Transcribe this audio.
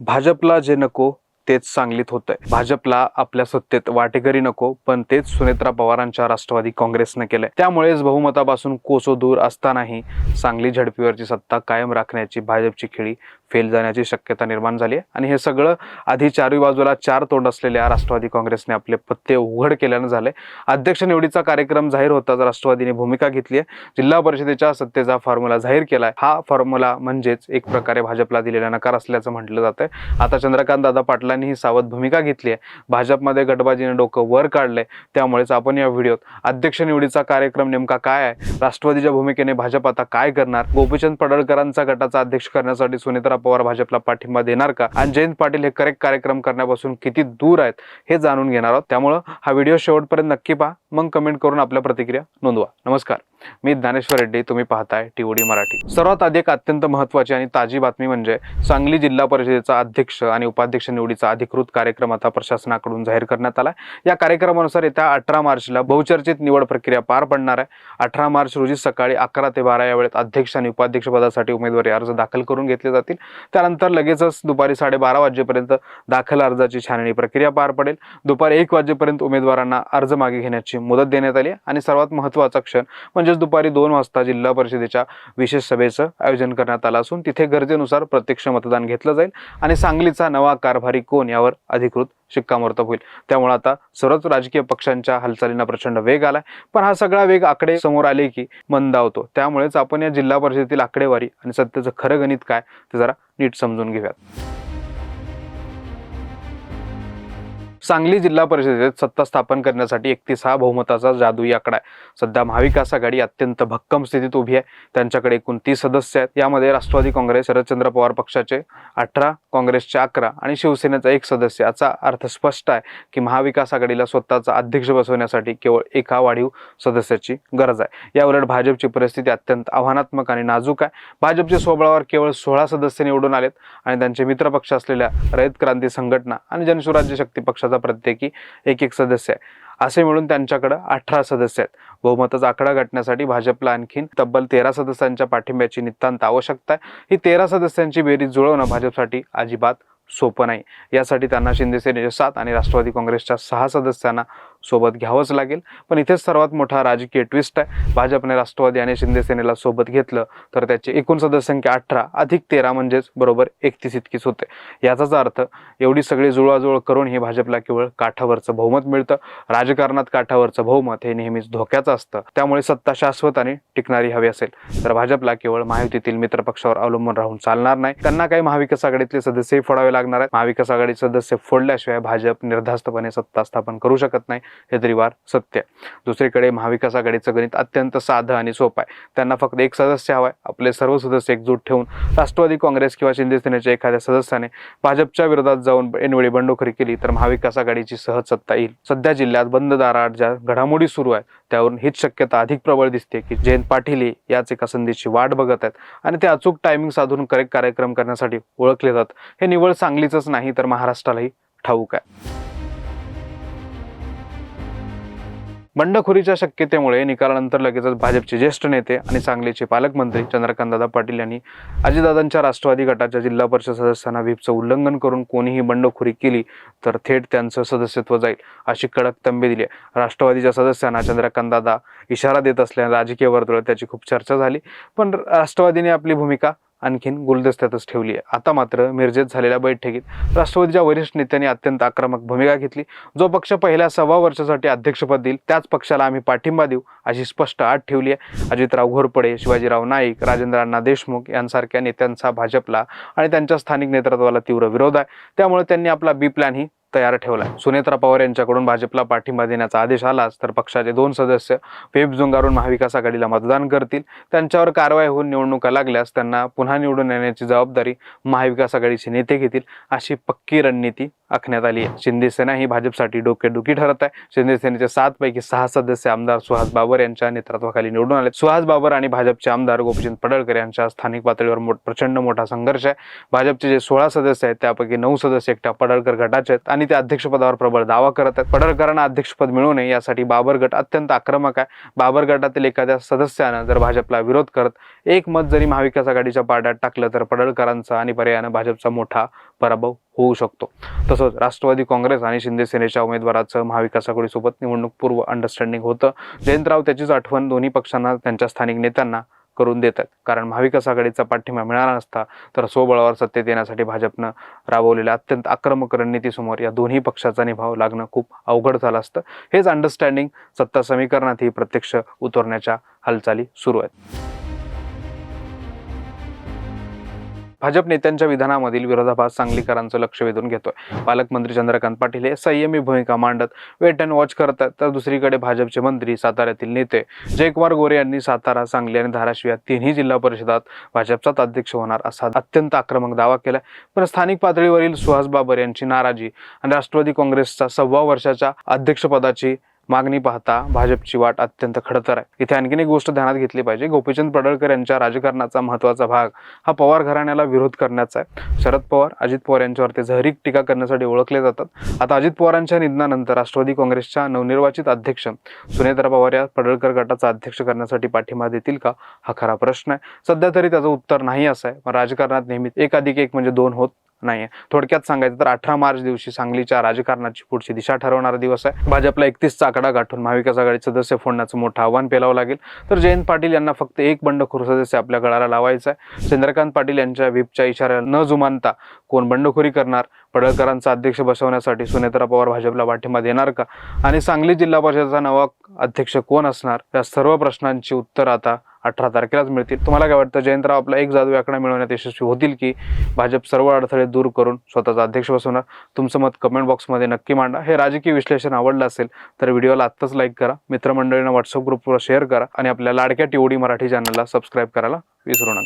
भाजपला जे नको तेच सांगलीत होतंय। भाजपला आपल्या सत्तेत वाटेकरी नको, पण तेच सुनेत्रा पवारांच्या राष्ट्रवादी काँग्रेसने केलंय। त्यामुळेच बहुमतापासून कोसो दूर असतानाही सांगली झडपीवरची सत्ता कायम राखण्याची भाजपची खेळी फेल जाण्याची शक्यता निर्माण झाली आहे। आणि हे सगळं आधी चारही बाजूला चार तोंड असलेल्या राष्ट्रवादी काँग्रेसने आपले पत्ते उघड केल्यानं झाले। अध्यक्ष निवडीचा कार्यक्रम जाहीर होताच राष्ट्रवादीने भूमिका घेतली आहे। जिल्हा परिषदेच्या सत्तेचा फॉर्म्युला जाहीर केलाय। हा फॉर्म्युला म्हणजेच एक प्रकारे भाजपला दिलेला नकार असल्याचं म्हटलं जातंय। आता चंद्रकांत दादा पाटलांनी ही सावध भूमिका घेतली आहे। भाजपमध्ये गटबाजीने डोकं वर काढलंय। त्यामुळेच आपण या व्हिडिओत अध्यक्ष निवडीचा कार्यक्रम नेमका काय आहे, राष्ट्रवादीच्या भूमिकेने भाजप आता काय करणार, गोपीचंद पडळकरांचा गटाचा अध्यक्ष करण्यासाठी सुनेत्रा पवार भाजपला पाठिंबा देणार का, आणि जयंत पाटील हे करेक्ट कार्यक्रम करण्यापासून किती दूर आहेत हे जाणून घेणार आहोत। त्यामुळे हा व्हिडिओ शेवटपर्यंत नक्की पहा, मग कमेंट करून आपल्या प्रतिक्रिया नोंदवा। नमस्कार, मी ज्ञानेश्वर रेड्डी, तुम्ही पाहताय टीओडी मराठी। सर्वात आधी एक अत्यंत महत्त्वाची आणि ताजी बातमी म्हणजे सांगली जिल्हा परिषदेचा अध्यक्ष आणि उपाध्यक्ष निवडीचा अधिकृत कार्यक्रम आता प्रशासनाकडून जाहीर करण्यात आला। या कार्यक्रमानुसार येत्या 18 मार्चला बहुचर्चित निवड प्रक्रिया पार पडणार आहे। 18 मार्च रोजी सकाळी 11 ते 12 या वेळेत अध्यक्ष आणि उपाध्यक्ष पदासाठी उमेदवारी अर्ज दाखल करून घेतले जातील। त्यानंतर लगेचच दुपारी 12:30 वाजेपर्यंत दाखल अर्जाची छाननी प्रक्रिया पार पडेल। दुपारी 1 वाजेपर्यंत उमेदवारांना अर्ज मागे घेण्याची मुदत देण्यात आली आणि सर्वात महत्त्वाचा क्षण म्हणजे दुपारी 2 वाजता जिल्हा परिषदेच्या विशेष सभेचं आयोजन करण्यात आलं असून तिथे गरजेनुसार प्रत्यक्ष मतदान घेतलं जाईल आणि सांगलीचा नवा कारभारी कोण यावर अधिकृत शिक्कामोर्तब होईल। त्यामुळे आता सर्वच राजकीय पक्षांच्या हालचालींना प्रचंड वेग आलाय। पण हा सगळा वेग आकडे समोर आले की मंदावतो। त्यामुळेच आपण या जिल्हा परिषदेतील आकडेवारी आणि सत्तेचं खरं गणित काय ते जरा नीट समजून घेऊयात। सांगली जिल्हा परिषदेत सत्ता स्थापन करण्यासाठी 31 हा बहुमताचा जादुई आकडा आहे। सध्या महाविकास आघाडी अत्यंत भक्कम स्थितीत उभी आहे। त्यांच्याकडे एकूण 30 सदस्य आहेत। यामध्ये राष्ट्रवादी काँग्रेस, शरदचंद्र पवार पक्षाचे 18, काँग्रेसचे 11 आणि शिवसेनेचा 1 सदस्य। याचा अर्थ स्पष्ट आहे की महाविकास आघाडीला स्वतःचा अध्यक्ष बसवण्यासाठी केवळ एका वाढीव सदस्याची गरज आहे। याउलट भाजपची परिस्थिती अत्यंत आव्हानात्मक आणि नाजूक आहे। भाजपच्या स्वबळावर केवळ 16 सदस्य निवडून आलेत आणि त्यांचे मित्रपक्ष असलेल्या रयत क्रांती संघटना आणि जनसुराज्य शक्ती पक्षाचा प्रत्येकी एक सदस्य आहे। असे मिळून त्यांच्याकडे 18 सदस्य आहेत। बहुमताचा आकडा गाठण्यासाठी भाजपला आणखीन तब्बल 13 सदस्यांच्या पाठिंब्याची नितांत आवश्यकता आहे। ही 13 सदस्यांची बेरीज जुळवणं भाजपसाठी अजिबात सोपं नाही। यासाठी त्यांना शिंदे सेनेच्या 7 आणि राष्ट्रवादी काँग्रेसच्या 6 सदस्यांना सोबत घ्यावंच लागेल। पण इथेच सर्वात मोठा राजकीय ट्विस्ट आहे। भाजपने राष्ट्रवादी आणि शिंदे सेनेला सोबत घेतलं तर त्याची एकूण सदस्य संख्या 18 अधिक 13 म्हणजेच बरोबर 31 इतकीच होते। याचाच अर्थ एवढी सगळी जुळवाजुळव करून ही भाजपला केवळ काठावरचं बहुमत मिळतं। राजकारणात काठावरचं बहुमत हे नेहमीच धोक्याचं असतं। त्यामुळे सत्ता शाश्वत आणि टिकणारी हवी असेल तर भाजपला केवळ महायुतीतील मित्रपक्षावर अवलंबून राहून चालणार नाही। त्यांना काही महाविकास आघाडीतले सदस्यही फोडावे लागणार आहेत। महाविकास आघाडी सदस्य फोडल्याशिवाय भाजप निर्धास्तपणे सत्ता स्थापन करू शकत नाही, हे तरी वार सत्य आहे। दुसरीकडे महाविकास आघाडीचं गणित अत्यंत साधं आणि सोपं आहे। त्यांना फक्त 1 सदस्य हवाय। आपले सर्व सदस्य एकजूट ठेवून राष्ट्रवादी काँग्रेस किंवा शिंदे सेनेच्या एखाद्या सदस्याने भाजपच्या विरोधात जाऊन ऐनवेळी बंडखोरी केली तर महाविकास आघाडीची सहज सत्ता येईल। सध्या जिल्ह्यात बंद दाराआड ज्या घडामोडी सुरू आहेत त्यावरून हीच शक्यता अधिक प्रबळ दिसते की जयंत पाटील याच एका संधीची वाट बघत आहेत आणि ते अचूक टायमिंग साधून करेक्ट कार्यक्रम करण्यासाठी ओळखले जातात। हे निवळ सांगलीच नाही तर महाराष्ट्रालाही ठाऊक आहे। बंडखोरीच्या शक्यतेमुळे निकालानंतर लगेचच भाजपचे ज्येष्ठ नेते आणि सांगलीचे पालकमंत्री चंद्रकांतदादा पाटील यांनी अजितदादांच्या राष्ट्रवादी गटाच्या जिल्हा परिषद सदस्यांना व्हीपचं उल्लंघन करून कोणीही बंडखोरी केली तर थेट त्यांचं सदस्यत्व जाईल अशी कडक तंबी दिली आहे। राष्ट्रवादीच्या सदस्यांना चंद्रकांतदादा इशारा देत असल्याने राजकीय वर्तुळात त्याची खूप चर्चा झाली, पण राष्ट्रवादीने आपली भूमिका आणखीन गुलदस्त्यातच ठेवली आहे। आता मात्र मिरजेत झालेल्या बैठकीत राष्ट्रवादीच्या वरिष्ठ नेत्यांनी अत्यंत आक्रमक भूमिका घेतली। जो पक्ष पहिल्या 1.25 वर्षासाठी अध्यक्षपद देईल त्याच पक्षाला आम्ही पाठिंबा देऊ अशी स्पष्ट अट ठेवली आहे। अजितराव घोरपडे, शिवाजीराव नाईक, राजेंद्र अण्णा देशमुख यांसारख्या नेत्यांचा भाजपला आणि त्यांच्या स्थानिक नेतृत्वाला तीव्र विरोध आहे। त्यामुळे त्यांनी आपला बी प्लॅन ही तयार ठेवलाय। सुनेत्रा पवार यांच्याकडून भाजपला पाठिंबा देण्याचा आदेश आलाच तर पक्षाचे 2 सदस्य व्हीप झुंगारून महाविकास आघाडीला मतदान करतील। त्यांच्यावर कारवाई होऊन निवडणुका लागल्यास त्यांना पुन्हा निवडून येण्याची जबाबदारी महाविकास आघाडीचे नेते घेतील अशी पक्की रणनीती आखण्यात आली आहे। शिंदे सेना ही भाजपसाठी डोकेदुखी ठरत आहे। शिंदे सेनेचे 7 पैकी 6 सदस्य आमदार सुहास बाबर यांच्या नेतृत्वाखाली निवडून आले। सुहास बाबर आणि भाजपचे आमदार गोपीचंद पडळकर यांच्या स्थानिक पातळीवर प्रचंड मोठा संघर्ष आहे। भाजपचे जे 16 सदस्य आहेत त्यापैकी 9 सदस्य एकट्या पडळकर गटाचे आहेत आणि नेते अध्यक्षपदावर प्रबळ दावा करत आहेत. पडळकरांना अध्यक्षपद मिळू नये यासाठी बाबर गट अत्यंत आक्रमक आहे. बाबर गटातील एखाद्या सदस्यानं जर भाजपला विरोध करत एक मत जरी महाविकास आघाडीच्या पारड्यात टाकलं तर पडळकरांचा आणि पर्यायानं भाजपचा मोठा पराभव होऊ शकतो. तसंच राष्ट्रवादी काँग्रेस आणि शिंदे सेनेच्या उमेदवाराचं महाविकास आघाडीसोबत निवडणूक पूर्व अंडरस्टँडिंग होतं. जयंतराव त्याचीच आठवण दोन्ही पक्षांना त्यांच्या स्थानिक नेत्यांना करून देत आहेत. कारण महाविकास आघाडीचा पाठिंबा मिळाला नसता तर स्वबळावर सत्तेत येण्यासाठी भाजपनं राबवलेल्या अत्यंत आक्रमक रणनीतीसमोर या दोन्ही पक्षाचा निभाव लागणं खूप अवघड झालं असतं. हेच अंडरस्टँडिंग सत्ता समीकरणातही प्रत्यक्ष उतरण्याच्या हालचाली सुरू आहेत. भाजप नेत्यांच्या विधानामधील विरोधाभास सांगलीकरांचं लक्ष वेधून घेतोय. पालकमंत्री चंद्रकांत पाटील हे संयमी भूमिका मांडत वेट अँड वॉच करतात, तर दुसरीकडे भाजपचे मंत्री साताऱ्यातील नेते जयकुमार गोरे यांनी सातारा, सांगली आणि धाराशिव या तिन्ही जिल्हा परिषदात भाजपचाच अध्यक्ष होणार असा अत्यंत आक्रमक दावा केलाय. पण स्थानिक पातळीवरील सुहास बाबर यांची नाराजी आणि राष्ट्रवादी काँग्रेसचा 6 वर्षाच्या अध्यक्षपदाची मागणी पाहता भाजपची वाट अत्यंत खडतर आहे. इथे आणखीन एक गोष्ट ध्यानात घेतली पाहिजे. गोपीचंद पडळकर यांच्या राजकारणाचा महत्त्वाचा भाग हा पवार घराण्याला विरोध करण्याचा आहे. शरद पवार, अजित पवार यांच्यावर ते जहरीक टीका करण्यासाठी ओळखले जातात. आता अजित पवारांच्या निधनानंतर राष्ट्रवादी काँग्रेसच्या नवनिर्वाचित अध्यक्ष सुनेत्रा पवार या पडळकर गटाचा अध्यक्ष करण्यासाठी पाठिंबा देतील का हा खरा प्रश्न आहे. सध्या तरी त्याचं उत्तर नाही असं आहे. पण राजकारणात नेहमी 1+1 म्हणजे 2 होत नाहीये. थोडक्यात सांगायचं तर 18 मार्च दिवशी सांगलीच्या राजकारणाची पुढची दिशा ठरवणारा दिवस आहे. भाजपला 31चा आकडा गाठून महाविकास आघाडी सदस्य फोडण्याचं मोठं आव्हान पेलावं लागेल. तर जयंत पाटील यांना फक्त एक बंडखोर सदस्य आपल्या गळाला लावायचा आहे. चंद्रकांत पाटील यांच्या व्हीपच्या इशाऱ्याला न जुमानता कोण बंडखोरी करणार? पडळकरांचा अध्यक्ष बसवण्यासाठी सुनेत्रा पवार भाजपला पाठिंबा देणार का? आणि सांगली जिल्हा परिषदेचा नवा अध्यक्ष कोण असणार? या सर्व प्रश्नांची उत्तर आता 18 तारखेलाच मिळतील. तुम्हाला काय वाटतं? जयंतराव आपला एक जादू आकडा मिळवण्यात यशस्वी होतील की भाजप सर्व अडथळे दूर करून स्वतःचा अध्यक्ष बसवणार? तुमचं मत कमेंट बॉक्समध्ये नक्की मांडा. हे राजकीय विश्लेषण आवडलं असेल तर व्हिडिओला आत्ताच लाईक करा, मित्रमंडळींना व्हॉट्सअप ग्रुपवर शेअर करा आणि आपल्या लाडक्या टीओडी मराठी चॅनलला सबस्क्राईब करायला विसरू नका.